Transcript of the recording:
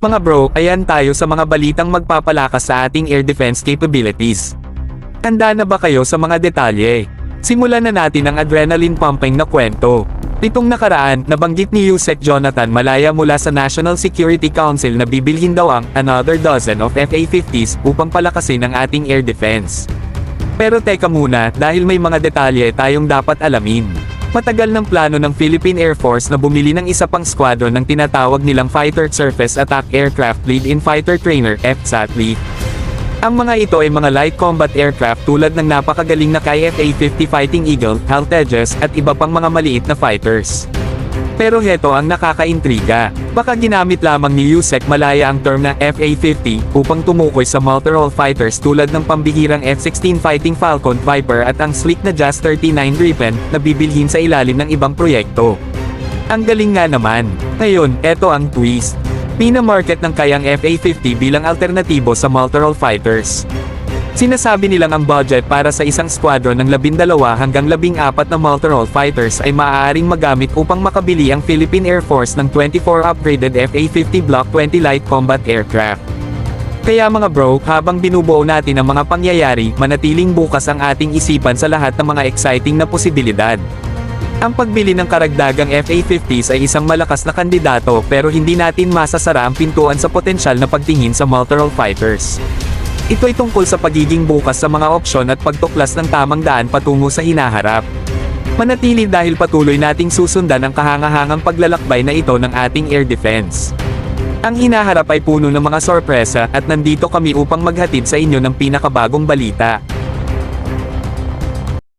Mga bro, ayan tayo sa mga balitang magpapalakas sa ating air defense capabilities. Handa na ba kayo sa mga detalye? Simulan na natin ang adrenaline pumping na kwento. Nitong nakaraan, nabanggit ni Yusek Jonathan Malaya mula sa National Security Council na bibilhin daw ang another dozen of FA-50s upang palakasin ang ating air defense. Pero teka muna, dahil may mga detalye tayong dapat alamin. Matagal ng plano ng Philippine Air Force na bumili ng isa pang squadron ng tinatawag nilang Fighter Surface Attack Aircraft Lead-in Fighter Trainer FSAT-LEAT. Ang mga ito ay mga light combat aircraft tulad ng napakagaling na KF-A-50 Fighting Eagle, HAL Tejas, at iba pang mga maliit na fighters. Pero heto ang nakakaintriga. Baka ginamit lamang ni Yusek Malaya ang term na FA-50 upang tumukoy sa multi-role fighters tulad ng pambihirang F-16 Fighting Falcon Viper at ang sleek na JAS-39 Gripen na bibilhin sa ilalim ng ibang proyekto. Ang galing nga naman. Ngayon, eto ang twist. Pina-market ng kayang FA-50 bilang alternatibo sa multi-role fighters. Sinasabi nilang ang budget para sa isang squadron ng 12 hanggang 14 na multi-role fighters ay maaaring magamit upang makabili ang Philippine Air Force ng 24 upgraded FA-50 Block 20 light combat aircraft. Kaya mga bro, habang binubuo natin ang mga pangyayari, manatiling bukas ang ating isipan sa lahat ng mga exciting na posibilidad. Ang pagbili ng karagdagang FA-50s ay isang malakas na kandidato pero hindi natin masasara ang pintuan sa potensyal na pagtingin sa multi-role fighters. Ito ay tungkol sa pagiging bukas sa mga opsyon at pagtuklas ng tamang daan patungo sa hinaharap. Manatili dahil patuloy nating susundan ang kahangahangang paglalakbay na ito ng ating air defense. Ang hinaharap ay puno ng mga sorpresa at nandito kami upang maghatid sa inyo ng pinakabagong balita.